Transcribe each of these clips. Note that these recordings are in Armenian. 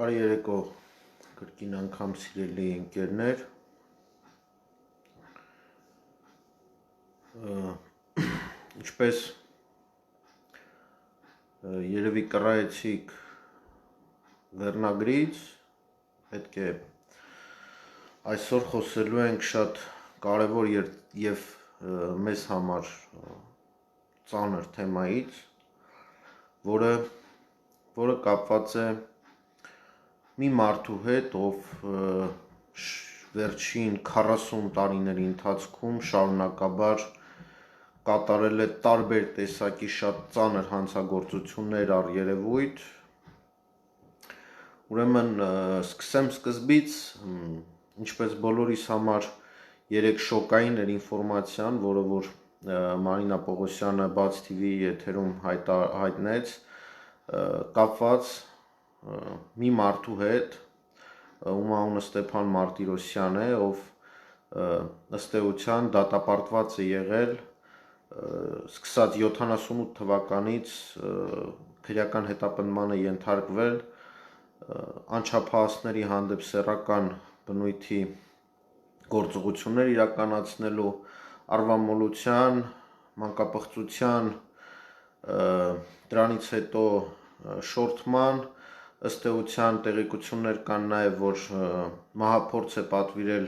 Բարի երեկո կրկին անգամ սիրելի ընկերներ, ինչպես երևի կռայեցիք վերնագրից, պետք է այսօր խոսելու ենք շատ կարևոր և մեզ համար ծանր թեմայից, որը կապված է մի մարդու հետ, ով վերջին 40 տարիների ընթացքում շարունակաբար կատարել է տարբեր տեսակի շատ ծանր հանցագործություններ առ երևույթ։ Ուրեմն սկսեմ սկզբից, ինչպես բոլորիս համար երեկ շոկային էր ինֆորմացիան, որ Մարինա Պողոսյանը Բաց TV եթերում հայտնեց, կապված մի մարդու հետ, ում անունը Ստեփան Մարտիրոսյան է, ով ըստ էության դատապարտված է եղել սկսած 78 թվականից քրեական հետապնդման է ենթարկվել անչափահասների հանդեպ սեռական բնույթի գործողություններ իրականացնելու, արվամոլության, մանկապղծության, դրանից հետո շորթման, ըստ էության տեղեկություններ կան նաև, որ մահափորձ է պատվիրել,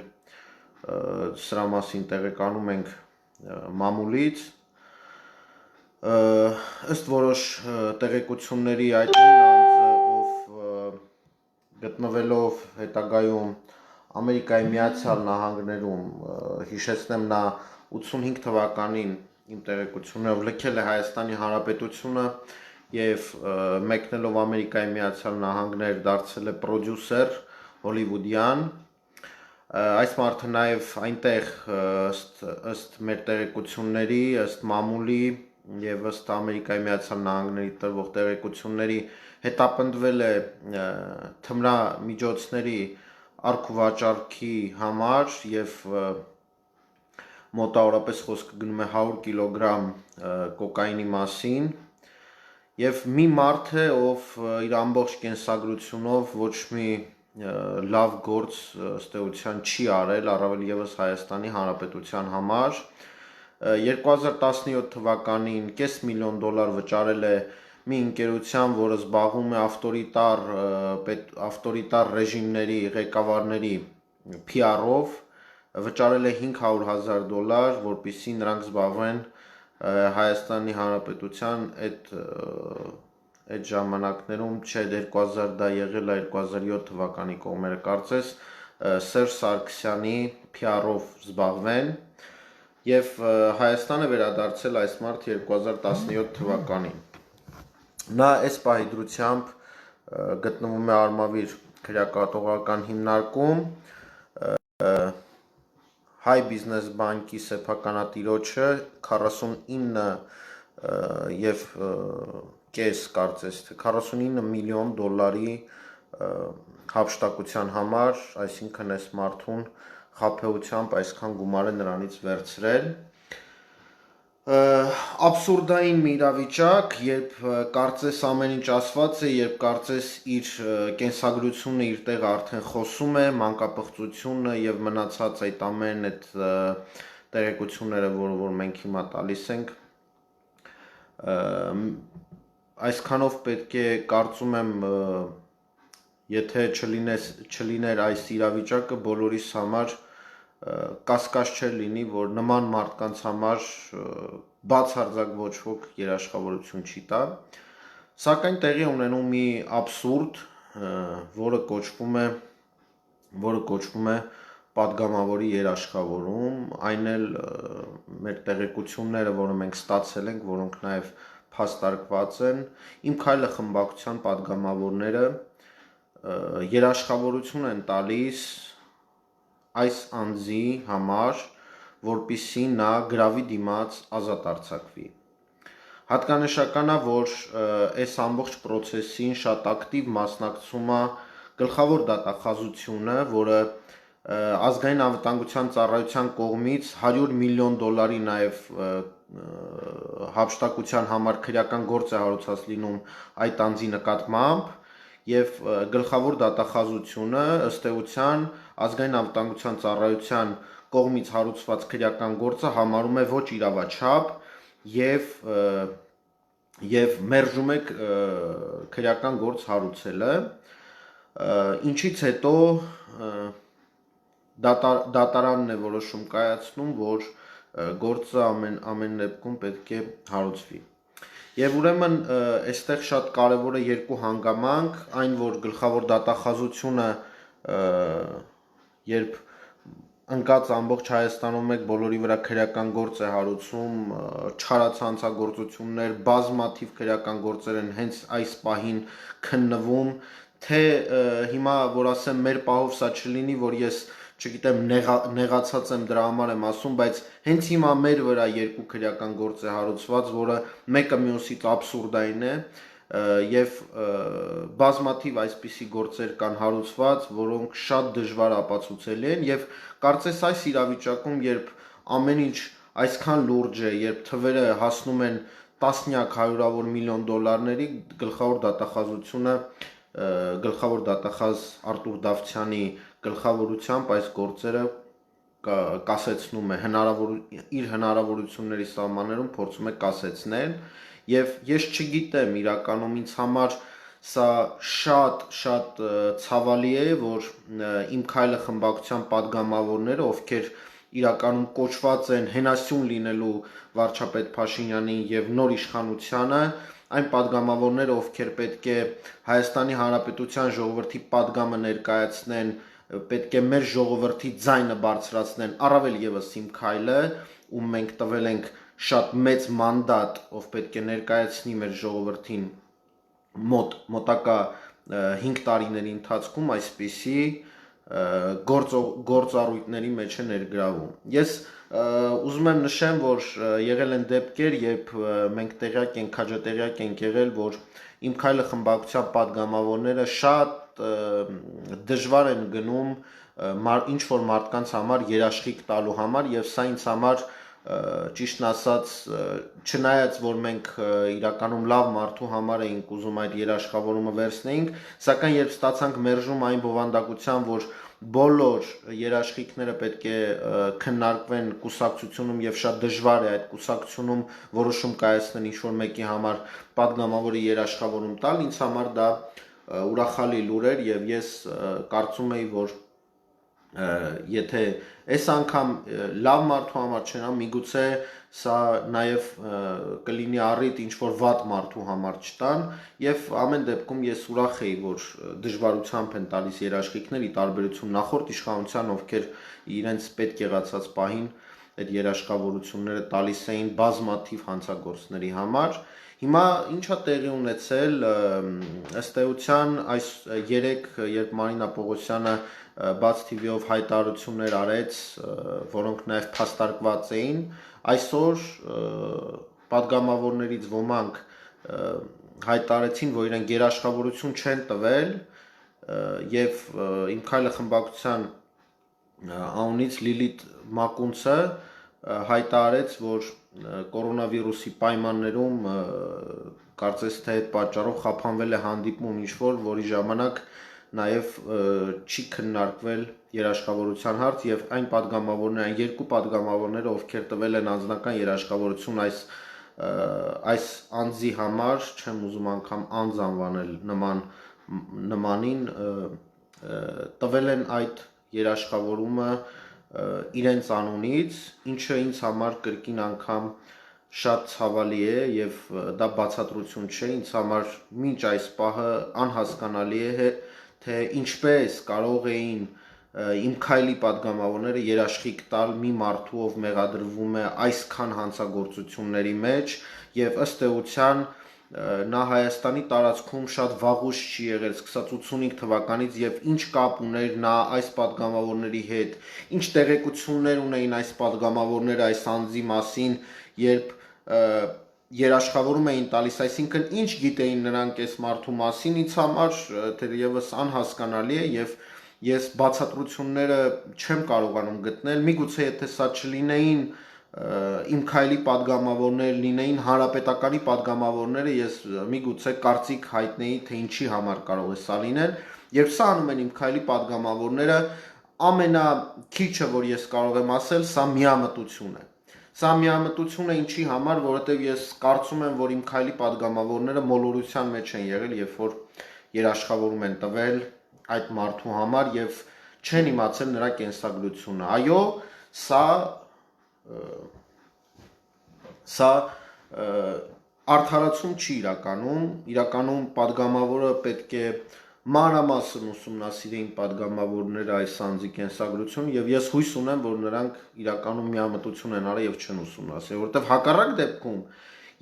սրա մասին տեղեկանում ենք մամուլից, ըստ որոշ տեղեկությունների այդ անձը, ով գտնվելով հետագայում Ամերիկայի Միացյալ Նահանգներում, հիշեցնեմ, նա 85 թվականին իմ տեղեկություններով լքել է Հայաստանի Հանրապետությունը և մեկնելով Ամերիկայի Միացյալ Նահանգներ դարձել է պրոդյուսեր հոլիվուդյան։ Այս մարդը նաև այնտեղ ըստ մեր տեղեկությունների, ըստ մամուլի և ըստ Ամերիկայի Միացյալ Նահանգների տրվող տեղեկությունների հետապնդվել է թմրամիջոցների առք-ու-վաճառքի համար և մոտավորապես խոսքը գնում է 100 կիլոգրամ կոկաինի մասին, և մի մարդ է, ով իր ամբողջ կենսագրությունով ոչ մի լավ գործ ըստ էության չի արել, առավել ևս Հայաստանի Հանրապետության համար։ 2017 թվականին $500,000 վճարել է մի ընկերության, որը զբաղվում է ավտորիտար ռեժիմների ղեկավարների PR-ով, վճարել է $500,000, որպեսզի նրանք զբաղվեն Հայաստանի Հանրապետության այդ ժամանակներում, չէ 2000 դա եղել է 2007 թվականի կողմերը կարծես, Սերժ Սարգսյանի PR-ով զբաղվեն և Հայաստան է վերադարձել այս մարդ 2017 թվականին։ Նա այս պահի դրությամբ գտնվում է Արմավիր քրեակատողական հիմնարկում, Հայ բիզնես բանկի սեփականատիրոջը 49 և կես կարծես, թե $49 միլիոն հափշտակության համար, այսինքն այս մարդուն խաբեությամբ այսքան գումար է նրանից վերցրել։ Աբսուրդային մի իրավիճակ, երբ կարծես ամեն ինչ ասված է, երբ կարծես իր կենսագրությունը իր տեղը արդեն խոսում է, մանկապղծությունը և մնացած այդ ամեն այդ տեղեկությունները, որ մենք հիմա տալիս ենք, այսքանով պետք է, կարծում եմ, եթե չլիներ այս իրավիճակը, բոլորիս համար կասկած չէր լինի, որ նման մարդկանց համար բացարձակ ոչ ոք երաշխավորություն չի տա, սակայն տեղի ունենում մի աբսուրդ, որը կոչվում է պատգամավորի երաշխավորում, այն էլ մեր տեղեկությունները, որը մենք ստացել ենք, որոնք նաև փաստարկված են, Իմ քայլը խմբակցության պատգամավորները երաշխավորություն են տալիս այս անձի համար, որպեսզի նա գրավի դիմաց ազատ արձակվի։ Հատկանշական է, որ այս ամբողջ պրոցեսին շատ ակտիվ մասնակցում է գլխավոր դատախազությունը, որը Ազգային անվտանգության ծառայության կողմից $100 միլիոն նաև հափշտակության համար քրեական գործ է հարուցած լինում այդ անձի նկատմամբ եւ գլխավոր դատախազությունը ըստ էության ազգային անվտանգության ծառայության կողմից հարուցված քրեական գործը համարում է ոչ իրավաչափ եւ մերժում է քրեական գործ հարուցելը, ինչից հետո դատարանն է որոշում կայացնում, որ գործը ամեն դեպքում պետք է հարուցվի։ Եվ ուրեմն այստեղ շատ կարևոր է երկու հանգամանք, այն որ գլխավոր դատախազությունը երբ ընկած ամբողջ Հայաստանում մեկ բոլորի վրա քրեական գործ է հարուցում, չարացանցագործություններ, բազմաթիվ քրեական գործեր են հենց այս պահին քննվում, թե հիմա որ ասեմ մեր պահով սա չլինի, որ ես չգիտեմ նեղացած եմ դրա համար եմ ասում, բայց հենց հիմա մեր վրա երկու քրեական գործ է հարուցված, որը մեկը մյուսից աբսուրդային է եւ բազմաթիվ այսպիսի գործեր կան հարուցված, որոնք շատ դժվար ապացուցելի են եւ կարծես այս իրավիճակում, երբ ամեն ինչ այսքան լուրջ է, երբ թվերը հասնում են տասնյակ հարյուրավոր միլիոն դոլարների, գլխավոր դատախազ Արտուր Դավթյանի գլխավորությամբ այս գործերը կասեցնում է, իր հնարավորությունների սահմաններում փորձում է կասեցնել եւ ես չգիտեմ իրականում ինձ համար սա շատ ցավալի է, որ Իմ քայլը խմբակցության падգամավորները, ովքեր իրականում կոչված են հենասյուն լինելու վարչապետ Փաշինյանին եւ նոր իշխանությանը, այն падգամավորները, ովքեր պետք է Հայաստանի Հանրապետության ժողովրդի падգամը ներկայացնեն, պետք է մեր ժողովրդի ձայնը բարձրացնեն, առավել եւս Իմ քայլը, ում մենք տվել ենք շատ մեծ մանդատ, ով պետք է ներկայացնի մեր ժողովրդին մոտակա 5 տարիների ընթացքում այսպիսի գործառույթների մեջ է ներգրավում։ Ես ուզում եմ նշեմ, որ եղել են դեպքեր, երբ մենք տեղյակ ենք, քաջատեղյակ ենք եղել, որ Իմ քայլը խմբակցության падգամավորները շատ դժվար են գնում ինչ որ մարդկանց համար երաշխիք տալու համար եւ սա ինձ համար ճիշտն ասած չնայած որ մենք իրականում լավ մարդու համար էինք ուզում այդ երաշխավորումը վերցնեինք, սակայն երբ ստացանք մերժում այն բովանդակության, որ բոլոր երաշխիքները պետք է քննարկվեն կուսակցությունում եւ շատ դժվար է այդ կուսակցությունում որոշում կայացնել ինչ որ մեկի համար падգամավորի երաշխավորում տալ, ինձ համար դա ուրախալի լուր էր եւ ես կարծում եի, որ եթե այս անգամ լավ մարդու համար չնա, միգուցե սա նաև կլինի առիթ ինչ որ վատ մարդու համար չտան եւ ամեն դեպքում ես ուրախ եի, որ դժվարությամբ են տալիս երաշխիքներ ի տարբերություն նախորդ իշխանության, ովքեր իրենց պետք եղածած պահին այդ երաշխավորությունները տալիս էին բազմաթիվ հանցագործների համար։ Հիմա ինչա տեղի ունեցել ըստ էության այս երեք երբ Մարինա Պողոսյանը բաց TV-ով հայտարարություններ արեց, որոնք նաև փաստարկված էին, այսօր падգամավորներից ոմանք հայտարարեցին, որ իրենք երաշխավորություն չեն տվել եւ Իմ քայլը խմբակցության անունից Լիլիթ Մակունցը հայտարարեց, որ կորոնավիրուսի պայմաններում կարծես թե այդ պատճառով խափանվել է հանդիպում ինչ-որ, որի ժամանակ նաև չի քննարկվել երաշխավորության հարց եւ այն падգամավորները, այն երկու падգամավորները, ովքեր տվել են անձնական երաշխավորություն այս անձի համար, չեմ ուզում անգամ անձ անվանել նմանին, տվել են այդ երաշխավորումը իրենց անունից, ինչը ինձ համար կրկին անգամ շատ ցավալի է եւ դա բացատրություն չէ, ինձ համար մինչ այս պահը անհասկանալի է, թե ինչպես կարող էին Իմ քայլի падգամավորները երաշխիք տալ մի մարդու, ով մեղադրվում է այսքան հանցագործությունների մեջ եւ ըստ էության նա Հայաստանի տարածքում շատ վաղուց չի եղել, սկսած 85 թվականից եւ ինչ կապ ուներ նա այս падգամավորների հետ, ինչ տեղեկություններ ունեին այս падգամավորները այս անձի մասին, երբ երաշխավորում էին տալիս, այսինքն ինչ գիտեին նրանք այս մարդու մասին, ինձ համար թերևս անհասկանալի է եւ ես բացատրությունները չեմ կարողանում գտնել, միգուցե եթե սա չլինեին իմ քայլի падգամավորներ լինեին հանրապետականի падգամավորները, ես միգուցե կարծիք հայտնեի, թե ինչի համար կարող է սա լինել, երբ սա անում են իմ քայլի падգամավորները, ամենաքիչը, որ ես կարող եմ ասել, սա միամտություն է։ Սա միամտություն է ինչի համար, որովհետև ես կարծում եմ, որ իմ քայլի падգամավորները մոլորության մեջ են եղել, երբ որ երաշխավորում են տվել այդ մարդու համար եւ չեն իմացել նրա կենսագրությունը։ Այո, սա արդարացում չի իրականում падգամավորը պետք է մանրամասն ուսումնասիրի իմ падգամավորները այս անձի կենսագրությունը եւ ես հույս ունեմ, որ նրանք իրականում միամտություն են արել եւ չեն ուսումնասիրել, որովհետեւ հակառակ դեպքում,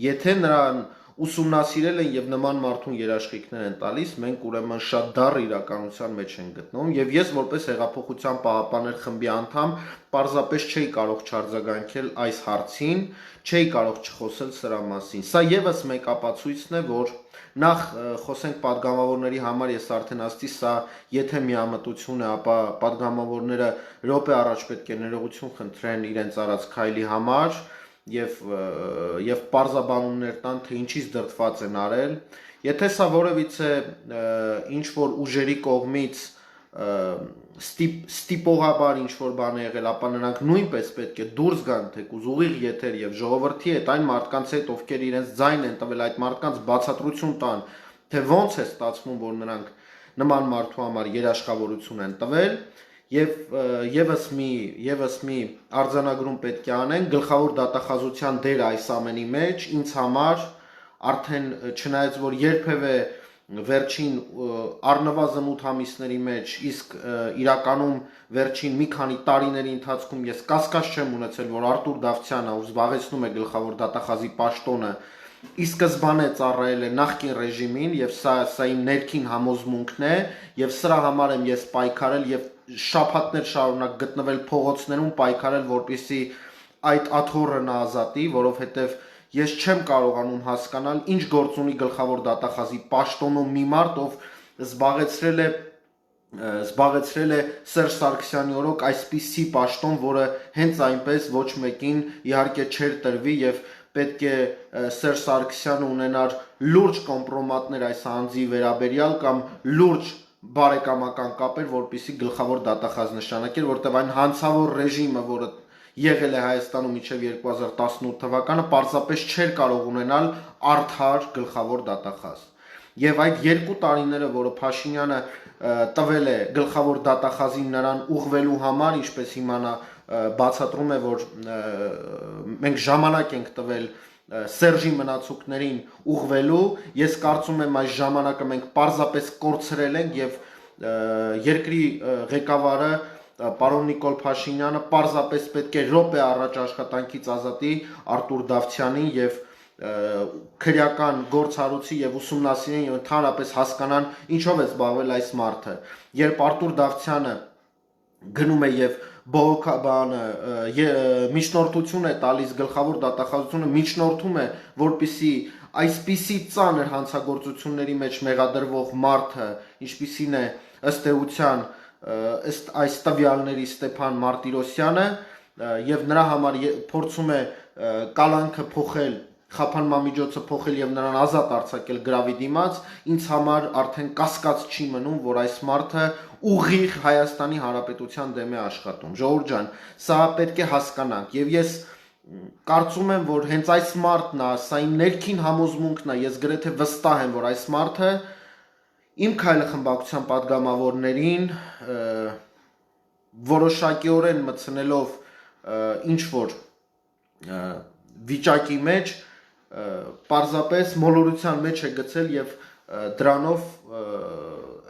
եթե նրան ուսումնասիրել են եւ նման մարդուն երաշխիքներ են տալիս, մենք ուրեմն շատ դառ իրականության մեջ ենք գտնվում եւ ես որպես հեղափոխության պահապաններ խմբի անդամ պարզապես չէի կարող չարձագանքել այս հարցին, չէի կարող չխոսել սրա մասին։ Սա եւս մեկ ապացույցն է, որ նախ խոսենք падգամավորների համար, ես արդեն ասացի, սա եթե միամտություն է, ապա падգամավորները րոպե առաջ պետք է ներողություն խնդրեն իրենց արած քայլի համար եւ պարզաբանումներ տան, թե ինչից դրդված են արել։ Եթե սա որևիցե ինչ որ ուժերի կողմից ստիպողաբար ինչ որ բան է եղել, ապա նրանք նույնպես պետք է դուրս գան թեկուզ ուղիղ եթեր եւ ժողովրդի հետ այն մարդկանց հետ, ովքեր իրենց ձայն են տվել, այդ մարդկանց բացատրություն տան, թե ոնց է ստացվում, որ նրանք նման մարդու համար երաշխավորություն են տվել եւ եւս մի արձանագրում պետք է անեն գլխավոր դատախազության դերը այս ամենի մեջ ինձ համար արդեն չնայած որ երբևէ վերջին առնվազն 8 ամիսների մեջ, իսկ իրականում վերջին մի քանի տարիների ընթացքում ես կասկած չեմ ունեցել, որ Արտուր Դավթյանը, ով զբաղեցնում է գլխավոր դատախազի պաշտոնը, ի սկզբանե ծառայել է նախկին ռեժիմին եւ սա իմ ներքին համոզմունքն է եւ սրա համար եմ ես պայքարել եւ շաբաթներ շարունակ գտնվել փողոցներում պայքարել, որպեսզի այդ աթոռը նա ազատի, որովհետեւ ես չեմ կարողանում հասկանալ ինչ գործ ունի գլխավոր դատախազի պաշտոնում մի մարդ, ով զբաղեցրել է Սերժ Սարգսյանի օրոք այսպիսի պաշտոն, որը հենց այնպես ոչ մեկին իհարկե չէր տրվի եւ պետք է Սերժ Սարգսյանը ունենար լուրջ կոմպրոմատներ այս անձի վերաբերյալ կամ լուրջ բարեկամական կապեր, որպեսզի գլխավոր դատախազ նշանակեր, որտեղ այն հանցավոր ռեժիմը, որը եղել է Հայաստանում մինչև 2018 թվականը, պարզապես չէր կարող ունենալ արդար գլխավոր դատախազ։ Եվ այդ 2 տարիները, որը Փաշինյանը տվել է գլխավոր դատախազին նրան ուղղվելու համար, ինչպես հիմա նա բացատրում է, որ մենք ժամանակ ենք տվել Սերժի մնացուկներին ուղղվելու, ես կարծում եմ այս ժամանակը մենք պարզապես կորցրել ենք եւ երկրի ղեկավարը պարոն Նիկոլ Փաշինյանը պարզապես պետք է րոպե առաջ աշխատանքից ազատի Արտուր Դավթյանին եւ քրեական գործառույթի եւ ուսումնասիրեն եւ ընդհանրապես հասկանան ինչով է զբաղվել այս մարդը։ Երբ Արտուր Դավթյանը գնում է եւ բողոքաբանը միջնորդություն է տալիս գլխավոր դատախազությունը, միջնորդում է, որպիսի այսպիսի ծանր հանցագործությունների մեջ մեղադրվող մարդը, ինչպիսին է ըստ էության այս տվյալների Ստեփան Մարտիրոսյանը եւ նրա համար փորձում է կալանքը փոխել, խափանմամիջոցը փոխել եւ նրան ազատ արձակել գրավի դիմաց, ինձ համար արդեն կասկած չի մնում, որ այս մարդը ուղիղ Հայաստանի Հանրապետության դեմ է աշխատում։ Ժողովուրդ ջան, սա պետք է հասկանանք եւ ես կարծում եմ, որ հենց այս մարդն է, սա իմ ներքին համոզմունքն է, ես գրեթե վստահ եմ, որ այս մարդը իմ քայլը խմբակցության падգամավորներին որոշակիորեն մտցնելով ինչ որ վիճակի մեջ պարզապես մոլորության մեջ է գցել եւ դրանով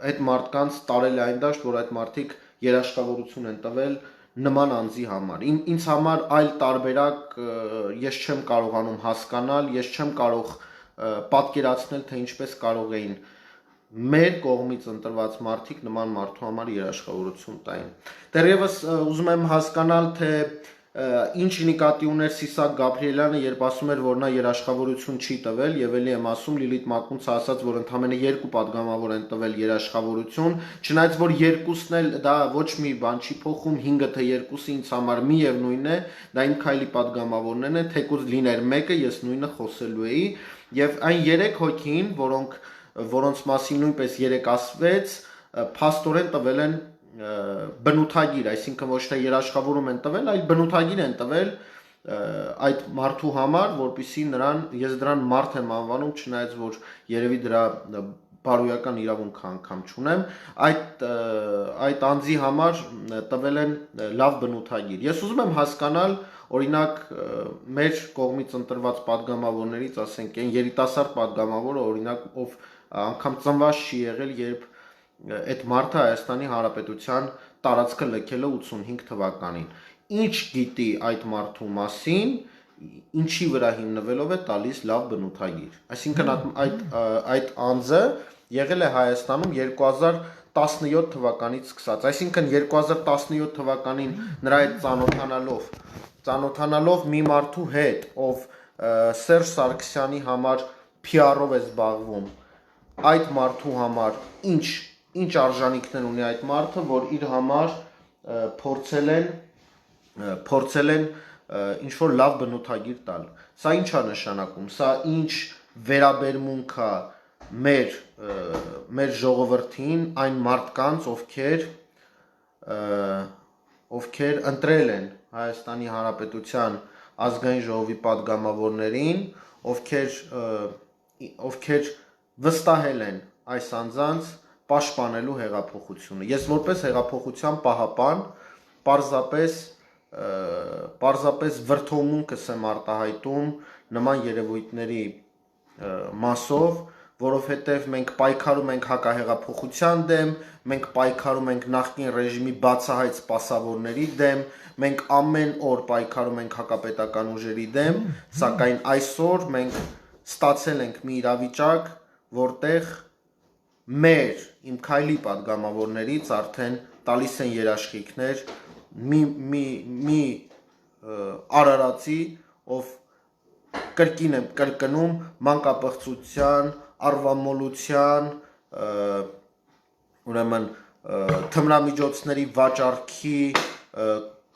այդ մարդկանց տարել է այն դաշտ, որ այդ մարդիկ երաշխավորություն են տվել նման անձի համար։ Ինձ համար այլ տարբերակ ես չեմ կարողանում հասկանալ, ես չեմ կարող պատկերացնել, թե ինչպես կարող էին մեր կողմից ընտրված մարդիկ նման մարդու համար երաշխավորություն տային։ Դեռևս ուզում եմ հասկանալ, թե ինչ նկատի ուներ Սիսակ Գաբրիելյանը, երբ ասում էր, որ նա երաշխավորություն չի տվել, եւ ելի եմ ասում Լիլիթ Մակունցը ասաց, որ ընդամենը 2 падգամավոր են տվել երաշխավորություն, չնայած որ երկուսն էլ դա ոչ մի բան չի փոխում, 5-ը թե 2-ը ինձ համար միևնույն է, դա իմ քայլի падգամավորներն են, թեկուզ լիներ մեկը, ես նույնը խոսելու էի, եւ այն 3 հոգին, որոնց մասին նույնպես 3 ասվեց, փաստորեն տվել են բնութագիր, այսինքն ոչ թե երաշխավորում են տվել, այլ բնութագիր են տվել այդ մարդու համար, որպեսզի ես դրան մարդ եմ անվանում, չնայած որ երևի դրա բարոյական իրավունք անգամ չունեմ, այդ անձի համար տվել են լավ բնութագիր։ Ես ուզում եմ հասկանալ, օրինակ մեր կողմից ընտրված падգամավորներից, ասենք, այն երիտասարդ падգամավորը, օրինակ, ով անգամ ծնված չի եղել, երբ այդ մարդը Հայաստանի Հանրապետության տարածքը լքել է 85 թվականին։ Ինչ գիտի այդ մարդու մասին, ինչի վրա հիմնվելով է տալիս լավ բնութագիր։ Այսինքն այդ անձը եղել է Հայաստանում 2017 թվականից սկսած։ Այսինքն 2017 թվականին նրա հետ ծանոթանալով մի մարդու հետ, ով Սերժ Սարգսյանի համար PR-ով է զբաղվում, այդ մարդու համար ինչ արժանինքներ ունի այդ մարդը, որ իր համար փորձել են ինչ որ լավ բնութագիր տալ։ Սա ինչ է նշանակում, սա ինչ վերաբերմունք է մեր ժողովրդին, այն մարդկանց, ովքեր ընտրել են Հայաստանի Հանրապետության ազգային ժողովի падգամավորներին, ովքեր վստահել են այս անձանց պաշտպանելու հեղափոխությունը։ Ես որպես հեղափոխության պահապան պարզապես վրդովմունքս եմ արտահայտում նման երևույթների մասով, որովհետև մենք պայքարում ենք հակահեղափոխության դեմ, մենք պայքարում ենք նախկին ռեժիմի բացահայտ սպասավորների դեմ, մենք ամեն օր պայքարում ենք հակապետական ուժերի դեմ, սակայն այսօր մենք ստացել ենք մի իրավիճակ, որտեղ իմ քայլի падգամավորներից արդեն տալիս են երաշխիքներ մի արարածի, ով կրկին եմ կրկնում մանկապղծության, արվամոլության, ուրեմն թմրամիջոցների վաճառքի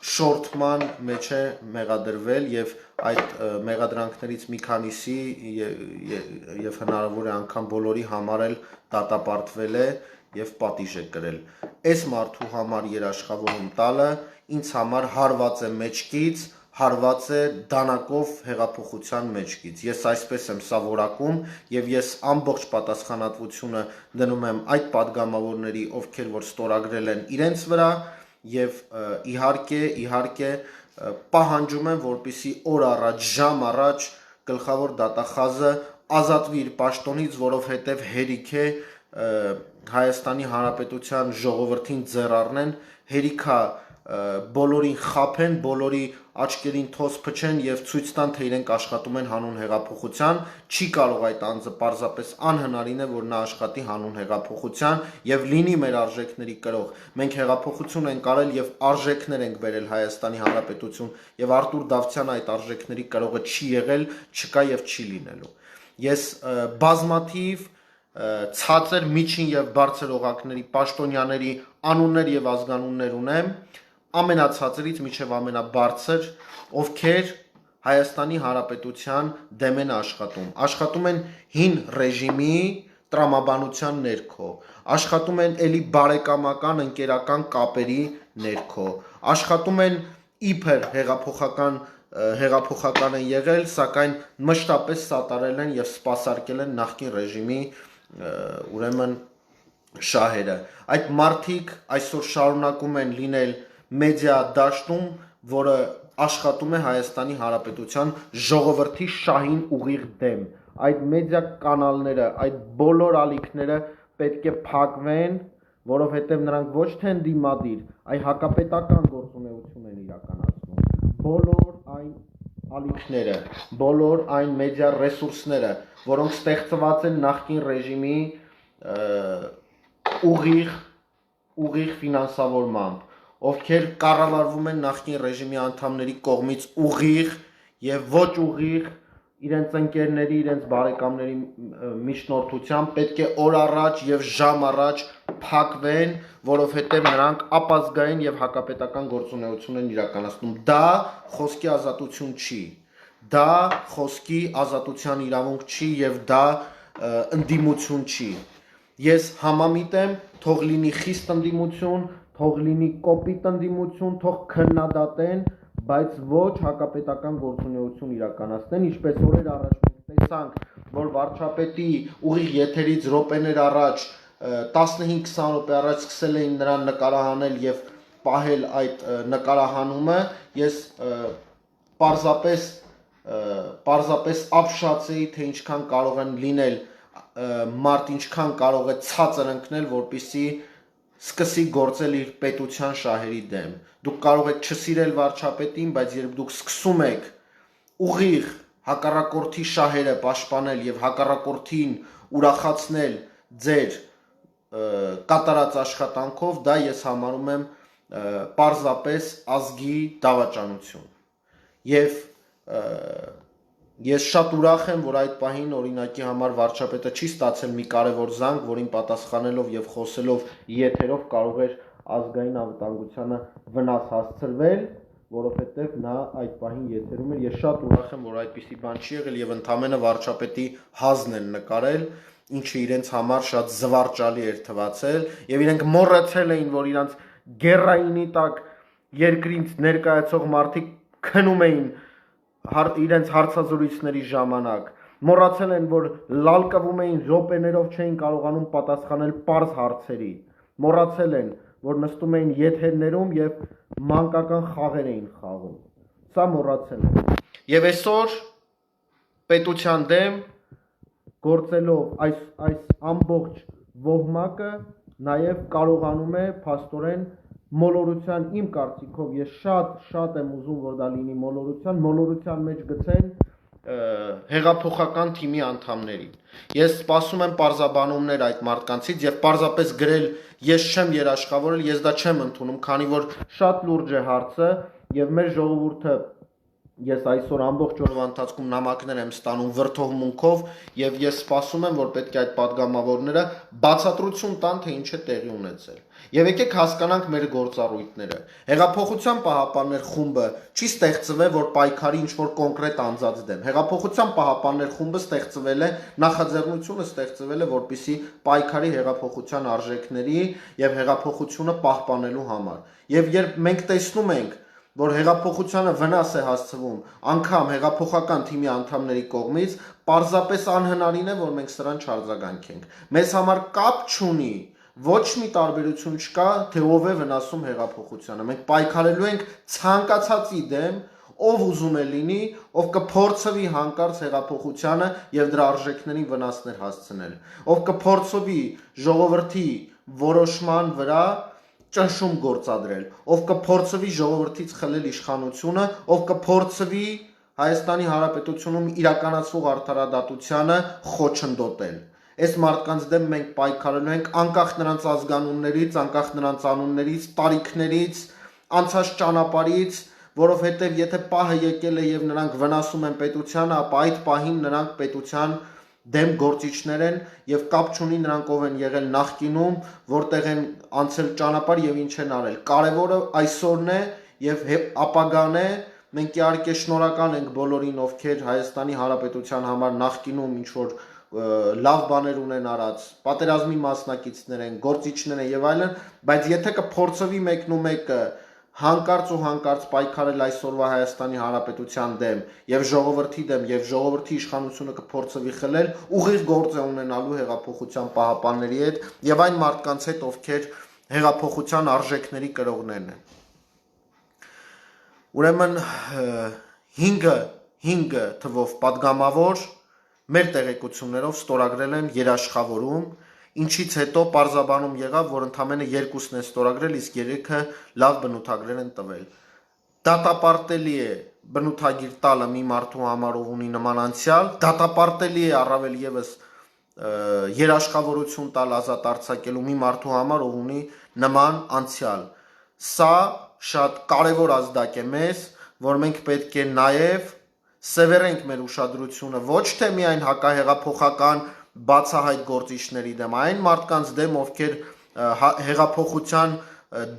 շորթման մեջ է մեղադրվել եւ այդ մեղադրանքներից մի քանիսի եւ հնարավոր է անգամ բոլորի համար էլ դատապարտվել է եւ պատիժ է կրել։ Այս մարդու համար երաշխավորում տալը ինձ համար հարված է մեջքից, հարված է դանակով հեղափոխության մեջքից։ Ես այսպես եմ սա որակում եւ ես ամբողջ պատասխանատվությունը դնում եմ այդ падգամավորների, ովքեր որ ստորագրել են իրենց վրա եւ իհարկե պահանջում եմ, որպեսզի օր առաջ, ժամ առաջ գլխավոր դատախազը ազատվի իր պաշտոնից, որովհետեւ հերիք է Հայաստանի Հանրապետության ժողովրդին ձեռ առնեն, հերիք է բոլորին խաբեն, բոլորի աչքերին թոս փչեն եւ ցույց տան, թե իրենք աշխատում են հանուն հեղափոխության, չի կարող այդ անձը պարզապես անհնարին է, որ նա աշխատի հանուն հեղափոխության եւ լինի մեր արժեքների կրող։ Մենք հեղափոխություն ենք արել եւ արժեքներ ենք բերել Հայաստանի Հանրապետություն եւ Արտուր Դավթյանը այդ արժեքների կրողը չի եղել, չկա եւ չի լինելու։ Ես բազմաթիվ ցածր, միջին եւ բարձր օղակների պաշտոնյաների անուններ եւ ազգանուններ ունեմ, ամենացածրից մինչև ամենաբարձր, ովքեր Հայաստանի Հանրապետության դեմ են աշխատում են հին ռեժիմի տրամաբանության ներքո, աշխատում են էլի բարեկամական ընկերական կապերի ներքո, աշխատում են իբր հեղափոխական են եղել, սակայն մշտապես սատարել են եւ սպասարկել են նախկին ռեժիմի ուրեմն շահերը։ Այդ մարդիկ այսօր շարունակում են լինել մեդիա դաշտում, որը աշխատում է Հայաստանի Հանրապետության ժողովրդի շահին ուղիղ դեմ։ Այդ մեդիա կանալները, այդ բոլոր ալիքները պետք է փակվեն, որովհետև նրանք ոչ թե ընդդիմադիր, այլ հակապետական գործունեություն են իրականացնում։ Բոլոր այն ալիքները, բոլոր այն մեդիա ռեսուրսները, որոնք ստեղծված են նախկին ռեժիմի ուղիղ ֆինանսավորմամբ, ովքեր կառավարվում են նախկին ռեժիմի անդամների կողմից ուղիղ եւ ոչ ուղիղ իրենց ընկերների, իրենց բարեկամների միջնորդությամբ պետք է օր առաջ եւ ժամ առաջ փակվեն, որովհետեւ նրանք ապազգային եւ հակապետական գործունեություն են իրականացնում։ Դա խոսքի ազատություն չի։ Դա խոսքի ազատության իրավունք չի եւ դա ընդդիմություն չի։ Ես համամիտ եմ, թող լինի խիստ ընդդիմություն, թող լինի կոպիտ ընդդիմություն, թող քննադատեն, բայց ոչ հակապետական գործունեություն իրականացնեն, ինչպես օրեր առաջ մենք տեսանք, որ վարչապետի ուղիղ եթերից րոպեներ առաջ 15-20 րոպե առաջ սկսել էին նրան նկարահանել եւ պահել այդ նկարահանումը, ես պարզապես ապշացեի, թե ինչքան կարող են լինել մարդ, ինչքան կարող է ցածր ընկնել, որպեսզի սկսի գործել իր պետության շահերի դեմ։ Դուք կարող եք չսիրել վարչապետին, բայց երբ դուք սկսում եք ուղիղ հակառակորդի շահերը պաշտպանել եւ հակառակորդին ուրախացնել ձեր կատարած աշխատանքով, դա ես համարում եմ պարզապես ազգի դավաճանություն։ Եվ ես շատ ուրախ եմ, որ այդ պահին օրինակի համար վարչապետը չի ստացել մի կարևոր զանգ, որին պատասխանելով եւ խոսելով եթերով կարող էր ազգային անվտանգությանը վնաս հասցրվել, որովհետեւ նա այդ պահին եթերում էր։ Ես շատ ուրախ եմ, որ այդպիսի բան չի եղել եւ ընդամենը վարչապետի հազն են նկարել, ինչը իրենց համար շատ զվարճալի էր թվացել եւ իրենք մոռացել էին, որ իրանց գերայինի տակ երկրից ներկայացող մարդիկ քնում էին իրենց հարցազրույցների ժամանակ, մոռացել են, որ լալկվում էին րոպեներով չէին կարողանում պատասխանել պարզ հարցերի, մոռացել են, որ նստում էին եթերներում եւ մանկական խաղեր էին խաղում, սա մոռացել են։ Եվ այսօր պետության դեմ գործելով այս ամբողջ ոհմակը նաեւ կարողանում է փաստորեն մոլորության, իմ կարծիքով, ես շատ եմ ուզում, որ դա լինի մոլորության մեջ գցեն հեղափոխական թիմի անդամներին։ Ես սպասում եմ պարզաբանումներ այդ մարդկանցից եւ պարզապես գրել ես չեմ երաշխավորել, ես դա չեմ ընդունում, քանի որ շատ լուրջ է հարցը եւ մեր ժողովուրդը ես այսօր ամբողջ օրվա ընթացքում նամակներ եմ ստանում վրդովմունքով եւ ես սպասում եմ, որ պետք է այդ падգամավորները բացատրություն տան, թե ինչ է տեղի ունեցել։ Եվ եկեք հասկանանք մեր գործառույթները։ Հեղափոխության պահապաններ խումբը չի ստեղծվել, որ պայքարի ինչ-որ կոնկրետ անձած դեմ։ Հեղափոխության պահապաններ խումբը ստեղծվել է, նախաձեռնությունը ստեղծվել է, որպեսզի պայքարի հեղափոխության արժեքների եւ հեղափոխությունը պահպանելու համար։ Եվ երբ մենք տեսնում ենք, որ հեղափոխությանը վնաս է հասցվում անգամ հեղափոխական թիմի անդամների կողմից, պարզապես անհնարին է, որ մենք սրան չարձագանքենք։ Մեզ համար կապ չունի, ոչ մի տարբերություն չկա, թե ով է վնասում հեղափոխությանը։ Մենք պայքարելու ենք ցանկացածի դեմ, ով ուզում է լինի, ով կփորձվի հանկարծ հեղափոխությանը եւ դրա արժեքներին վնասներ հասցնել, ով կփորձվի ժողովրդի որոշման վրա ճնշում գործադրել, ով կփորձվի ժողովրդից խլել իշխանությունը, ով կփորձվի Հայաստանի Հանրապետությունում իրականացվող արդարադատությանը խոչընդոտել։ Այս մարդկանց դեմ մենք պայքարելու ենք անկախ նրանց ազգանուններից, անկախ նրանց անուններից, տարիքներից, անցած ճանապարհից, որովհետև եթե պահը եկել է եւ նրանք վնասում են պետությանը, ապա այդ պահին նրանք պետության դեմ գործիչներ են եւ կապ չունի նրանք ով են եղել նախկինում, որտեղ են անցել ճանապարհ եւ ինչ են արել։ Կարևորը այսօրն է եւ ապագան է։ Մենք իհարկե շնորհակալ ենք բոլորին, ովքեր Հայաստանի Հանրապետության համար նախկինում ինչ որ լավ բաներ ունեն արած, պատերազմի մասնակիցներ են, գործիչներ են եւ այլն, բայց եթե կփորձվի մեկնումեկը հանկարծ ու հանկարծ պայքարել այսօրվա Հայաստանի Հանրապետության դեմ եւ ժողովրդի դեմ եւ ժողովրդի իշխանությունը կփորձվի խլել, ուղիղ գործ է ունենալու հեղափոխության պահապանների հետ եւ այն մարդկանց հետ, ովքեր հեղափոխության արժեքների կրողներն են։ Ուրեմն 5 թվով падգամավոր մեր տեղեկություններով ստորագրել են երաշխավորում, ինչից հետո պարզաբանում եղավ, որ ընդամենը 2-ն են ստորագրել, իսկ 3-ը լավ բնութագրեր են տվել։ Դատապարտելի է բնութագիր տալը մի մարդու համար, ով ունի նման անցյալ, դատապարտելի է առավել եւս երաշխավորություն տալ ազատ արձակելու մի մարդու համար, ով ունի նման անցյալ։ Սա շատ կարևոր ազդակ է մեզ, որ մենք պետք է նաև սևեռենք մեր ուշադրությունը ոչ թե միայն հակահեղափոխական բացահայտ գործիչների դեմ, այն մարդկանց դեմ, ովքեր հեղափոխության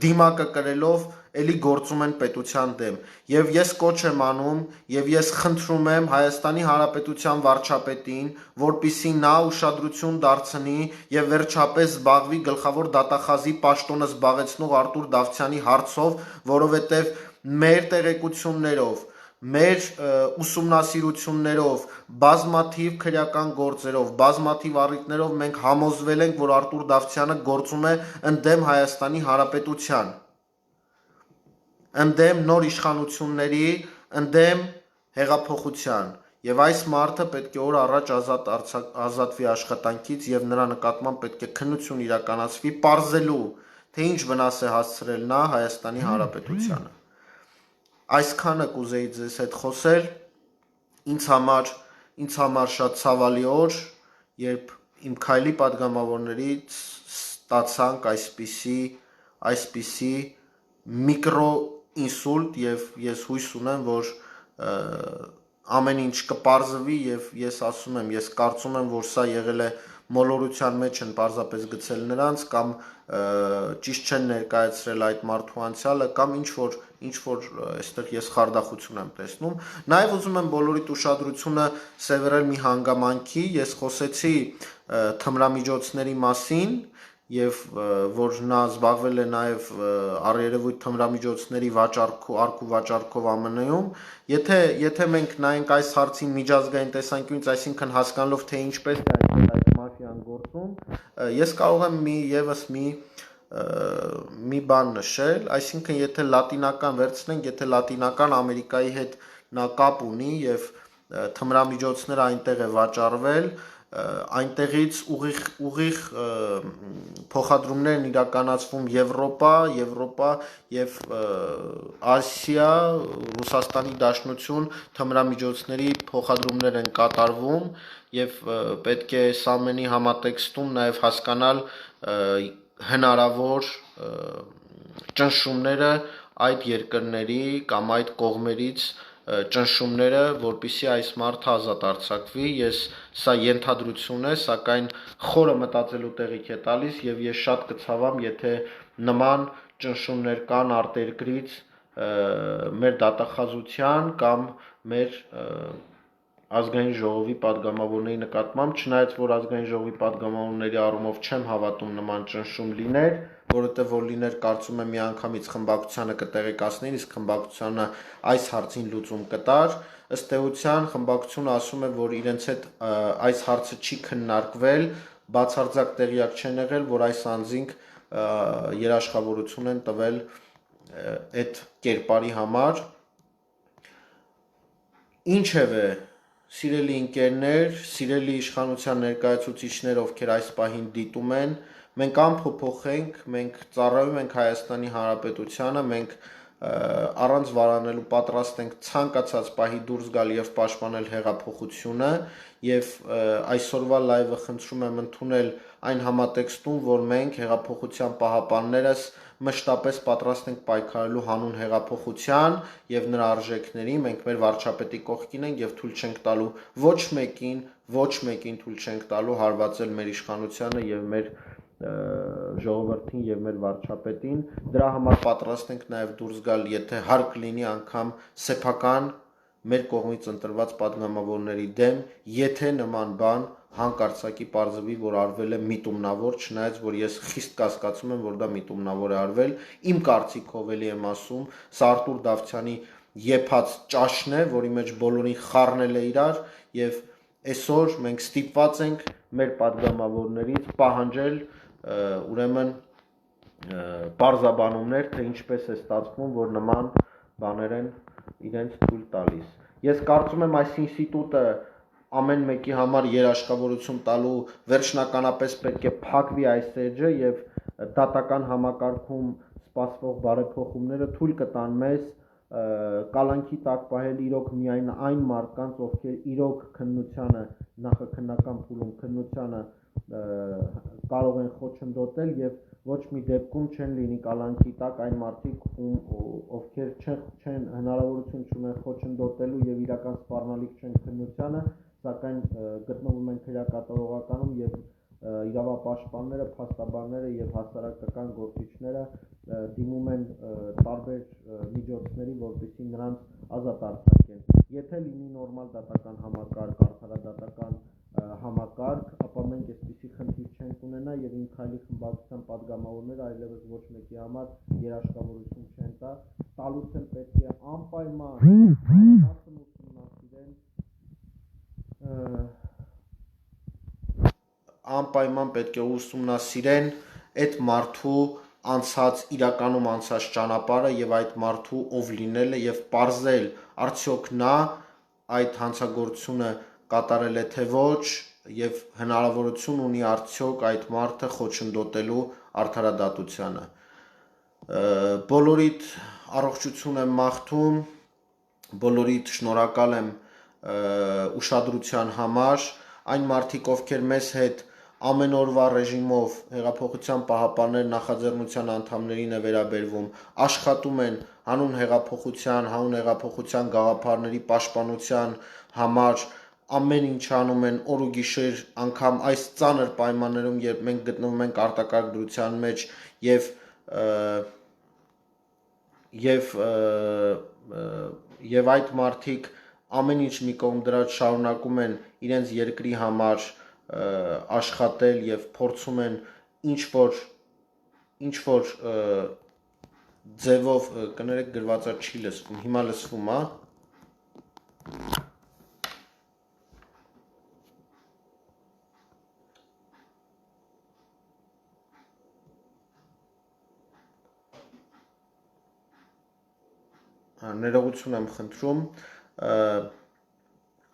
դիմակը կրելով էլի գործում են պետության դեմ։ Եվ ես կոչ եմ անում եւ ես խնդրում եմ Հայաստանի Հանրապետության վարչապետին, որպիսի նա ուշադրություն դարձնի եւ վերջապես զբաղվի գլխավոր դատախազի պաշտոնը զբաղեցնող Արտուր Դավթյանի հարցով, որովհետեւ մեր տեղեկություններով մեր ուսումնասիրություններով, բազմաթիվ քրեական գործերով, բազմաթիվ առիթներով մենք համոզվել ենք, որ Արտուր Դավթյանը գործում է ընդդեմ Հայաստանի Հանրապետության, ընդդեմ նոր իշխանությունների, ընդդեմ հեղափոխության, եւ այս մարդը պետք է օր առաջ ազատվի աշխատանքից եւ նրա նկատմամբ պետք է քննություն իրականացվի, պարզելու, թե ինչ վնաս է հասցրել նա Հայաստանի Հանրապետությանը։ Այսքանը կուզեի ձեզ հետ խոսել, ինձ համար շատ ցավալի օր, երբ իմ քայլի падգամավորներից ստացանք այսպիսի միկրո ինսուլտ եւ ես հույս ունեմ, որ ամեն ինչ կպարզվի եւ ես ասում եմ, ես կարծում եմ, որ սա եղել է մոլորության մեջ են պարզապես գցել նրանց կամ ճիշտ չեն ներկայացրել այդ մարդու անցյալը կամ ինչ որ այստեղ ես խարդախություն եմ տեսնում։ Նաև ուզում եմ բոլորիդ ուշադրությունը սևեռել մի հանգամանքի, ես խոսեցի թմրամիջոցների մասին եւ որ նա զբաղվել է նաև առերևույթ թմրամիջոցների արքու վաճառքով ԱՄՆ-ում, եթե մենք նայենք այս հարցին միջազգային տեսանկյունից, այսինքն հասկանալով թե ինչպես է այդ մաֆիան գործում, ես կարող եմ եւս մի բան նշել, այսինքն եթե լատինական վերցնենք, եթե լատինական Ամերիկայի հետ նա կապ ունի եւ թմրամիջոցները այնտեղ է վաճառվել, այնտեղից ուղիղ փոխադրումներ են իրականացվում Եվրոպա եւ Ասիա, Ռուսաստանի Դաշնություն թմրամիջոցների փոխադրումներ են կատարվում եւ պետք է այս ամենի համատեքստում նաեւ հասկանալ հնարավոր ճնշումները այդ երկրների կամ այդ կողմերից ճնշումները, որպիսի այս մարդը ազատ արձակվի, սա ենթադրություն է, սակայն խորը մտածելու տեղիք է տալիս եւ ես շատ կցավամ, եթե նման ճնշումներ կան արտերկրից մեր դատախազության կամ մեր ազգային ժողովի падգամավորների նկատմամբ, չնայած որ ազգային ժողովի падգամավորների առումով չեմ հավատում նման ճնշում լիներ, որովհետև որ լիներ կարծում եմ միանգամից խմբակցությանը կտեղեկացներ, իսկ խմբակցությանը այս հարցին լուծում կտար, ըստ էության խմբակցությունը ասում է, որ իրենց հետ այս հարցը չի քննարկվել, բացարձակ տեղյակ չեն եղել, որ այս անձինք երաշխավորություն են տվել այդ կերպարի համար, ինչևէ Սիրելի ընկերներ, սիրելի իշխանության ներկայացուցիչներ, ովքեր այս պահին դիտում են, մենք ամփոփող ենք, մենք ծառայում ենք Հայաստանի Հանրապետությանը, մենք առանց վարանելու պատրաստ ենք ցանկացած պահի դուրս գալ եւ պաշտպանել հեղափոխությունը եւ այսօրվա լայվը խնդրում եմ ընդունել այն համատեքստում, որ մենք հեղափոխության պահապաններս մշտապես պատրաստ ենք պայքարելու հանուն հեղափոխության եւ նրա արժեքների, մենք մեր վարչապետի կողքին ենք եւ թույլ չենք տալու ոչ մեկին թույլ չենք տալու հարվածել մեր իշխանությանը եւ մեր ժողովրդին եւ մեր վարչապետին, դրա համար պատրաստ ենք նաեւ դուրս գալ, եթե հարկ լինի անգամ սեփական մեր կողմից ընտրված падգամավորների դեմ, եթե նման բան հանկարծակի պարզվի, որ արվել է միտումնավոր, չնայած որ ես խիստ կասկածում եմ, որ դա միտումնավոր է արվել, իմ կարծիքով էլի եմ ասում, սա Արտուր Դավթյանի եփած ճաշն է, որի մեջ բոլորին խառնել է իրար եւ այսօր մենք ստիպված ենք մեր падգամավորներից պահանջել ուրեմն պարզաբանումներ, թե ինչպես է ստացվում, որ նման բաներ են իրենց թույլ տալիս։ Ես կարծում եմ այս ինստիտուտը ամեն մեկի համար երաշխավորություն տալու վերջնականապես պետք է փակվի այս էջը եւ դատական համակարգում սպասվող բարեփոխումները թույլ կտան մեզ կալանքի տակ պահել իրոք միայն այն մարդկանց, ովքեր իրոք քննությանը նախաքննական փուլում քննությանը կարող են խոչընդոտել եւ ոչ մի դեպքում չեն լինի կալանքի տակ այն մարդիկ, ովքեր չեն հնարավորություն չունեն խոչընդոտելու եւ իրական սպառնալիք չեն քննությանը, սակայն գտնվում են քրեակատարողականում եւ իրավապաշտպանները, փաստաբանները եւ հասարակական գործիչները դիմում են տարբեր միջոցների, որպեսզի նրանց ազատ արձակեն։ Եթե լինի նորմալ դատական համակարգ, արդարադատական համակարգ, ապա մենք այսպիսի խնդիր չենք ունենա եւ իմ քայլի խմբակցության падգամավորները այլևս ոչ մեկի համար երաշխավորություն չեն տալուց են պետք է անպայման անպայման պետք է ուսումնասիրեն այդ մարդու անցած իրականում անցած ճանապարհը եւ այդ մարդու ով լինելը եւ պարզել արդյոք նա այդ հանցագործությունը կատարել է թե ոչ եւ հնարավորություն ունի արդյոք այդ մարդը խոչընդոտելու արդարադատությանը։ Բոլորիդ առողջություն եմ մաղթում, բոլորիդ շնորհակալ եմ ուշադրության համար, այն մարդիկ, ովքեր մեզ հետ ամեն օրվա ռեժիմով Հեղափոխության պահապաններ նախաձեռնության անդամներին է վերաբերվում, աշխատում են հանուն հեղափոխության գաղափարների պաշտպանության համար, ամեն ինչ անում են օր ու գիշեր, անգամ այս ծանր պայմաններում, երբ մենք գտնվում ենք արտակարգ դրության մեջ եւ այդ մարդիկ ամեն ինչ մի կողմ դրած շարունակում են իրենց երկրի համար աշխատել եւ փորձում են ինչ որ ձևով կներեք գրվածա չի լսվում, հիմա լսվում է։ Ներողություն եմ խնդրում,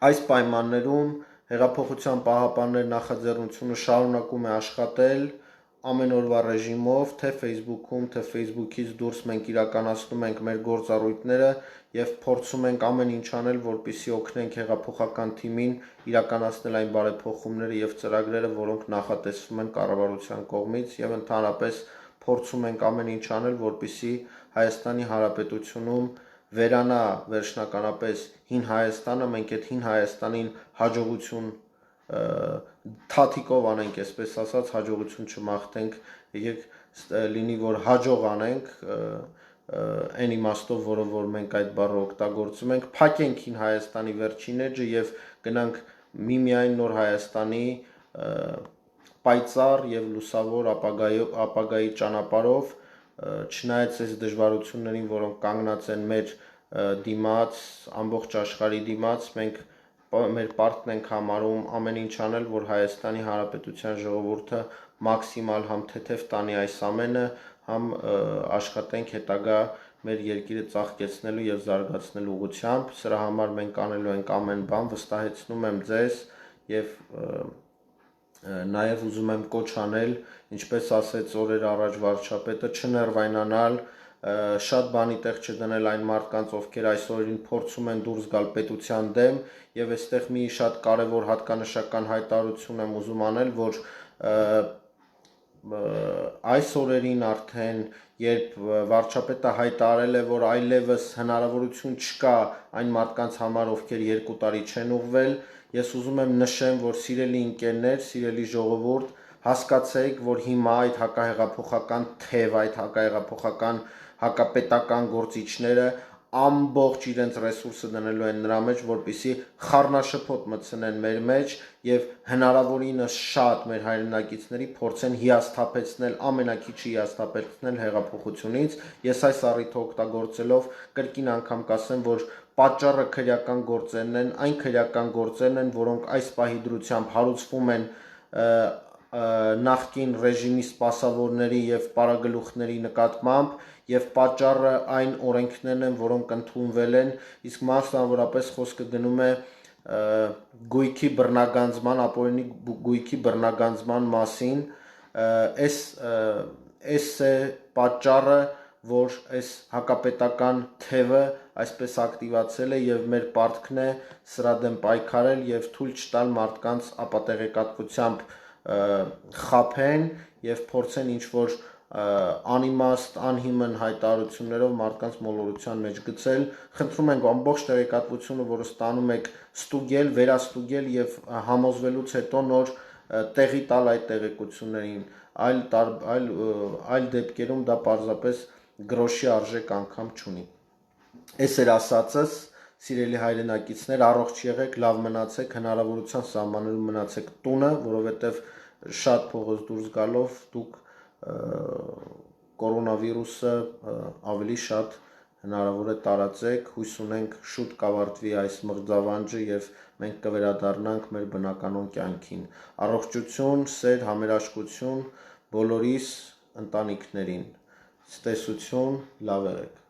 այս պայմաններում Հեղափոխության պահապաններ նախաձեռնությունը շարունակում է աշխատել ամեն օրվա ռեժիմով, թե Facebook-ում, թե Facebook-ից դուրս մենք իրականացնում ենք մեր գործառույթները եւ փորձում ենք ամեն ինչ անել, որպեսզի օգնենք հեղափոխական թիմին իրականացնել այն բարեփոխումները եւ ծրագրերը, որոնք նախատեսվում են կառավարության կողմից եւ ընդհանրապես փորձում ենք ամեն ինչ անել, որպեսզի Հայաստանի Հանրապետությունում վերանա վերջնականապես հին Հայաստանը, մենք այդ հին Հայաստանին հաջողություն թաթիկով անենք, այսպես ասած, հաջողություն չմաղթենք, եկեք լինի, որ հաջող անենք, այն իմաստով, որ մենք այդ բառը օգտագործում ենք, փակենք հին Հայաստանի վերջին էջը եւ գնանք միմիայն նոր Հայաստանի պայծառ եւ լուսավոր ապագայի ճանապարհով, չնայած այս դժվարություններին, որոնք կանգնած են մեր դիմաց, ամբողջ աշխարհի դիմաց, մենք մեր պարտքն ենք համարում ամեն ինչ անել, որ Հայաստանի Հանրապետության ժողովուրդը մաքսիմալ համ թեթև տանի այս ամենը, համ աշխատենք հետագա մեր երկիրը ծաղկեցնելու եւ զարգացնելու ուղղությամբ։ Սրա համար մենք անելու ենք ամեն բան, վստահեցնում եմ ձեզ եւ նաև ուզում եմ կոչ անել, ինչպես ասեց օրեր առաջ վարչապետը, չներվայնանալ, շատ բանի տեղ չդնել այն մարդկանց, ովքեր այսօրին փորձում են դուրս գալ պետության դեմ եւ այստեղ մի շատ կարեւոր հատկանշական հայտարարություն եմ ուզում անել, որ այս օրերին արդեն, երբ վարչապետը հայտարարել է, որ այլևս հնարավորություն չկա այն մարդկանց համար, ովքեր 2 տարի չեն ուղղվել, ես ուզում եմ նշեմ, որ սիրելի ընկերներ, սիրելի ժողովուրդ, հասկացեք, որ հիմա այդ հակահեղափոխական թև, այդ հակահեղափոխական հակապետական գործիչները ամբողջ իրենց ռեսուրսը դնելու են նրա մեջ, որպեսզի խառնաշփոթ մտցնեն մեր մեջ եւ հնարավորինս շատ մեր հայրենակիցների փորձեն հիասթափեցնել, ամենակիչը հիասթափեցնել հեղափոխությունից։ Ես այս առիթը օգտագործելով կրկին անգամ կասեմ, որ պատճառը քրեական գործերն են, այն քրեական գործերն են, որոնք այս պահի դրությամբ հարուցվում են նախկին ռեժիմի սպասավորների եւ պարագլուխների նկատմամբ եւ պատճառը այն օրենքներն են, որոնք ընդունվել են, իսկ մասնավորապես խոսքը գնում է գույքի բռնագանձման, ապօրինի գույքի բռնագանձման մասին, այս է պատճառը, որ այս հակապետական թևը այսպես ակտիվացել է եւ մեր պարտքն է սրա դեմ պայքարել եւ թույլ չտալ մարդկանց ապատեղեկատվությամբ խաբեն եւ փորձեն ինչ որ անիմաստ, անհիմն հայտարարություններով մարդկանց մոլորության մեջ գցել։ Խնդրում ենք ամբողջ տեղեկատվությունը, որը ստանում եք, ստուգել, վերաստուգել եւ համոզվելուց հետո նոր տեղի տալ այդ տեղեկություններին, այլ դեպքերում դա պարզապես գրոշի արժեք անգամ չունի։ Էս էր ասածս, սիրելի հայրենակիցներ, առողջ եղեք, լավ մնացեք, հնարավորության սահմաններում մնացեք տունը, որովհետև շատ փողոց դուրս գալով դուք կորոնավիրուսը ավելի շատ հնարավոր է տարածեք, հույս ունենք շուտ կավարտվի այս մղձավանջը եւ մենք կվերադառնանք մեր բնականոն կյանքին։ Առողջություն, սեր, համերաշխություն բոլորիս ընտանիքներին։ Ցտեսություն, լավ եղեք։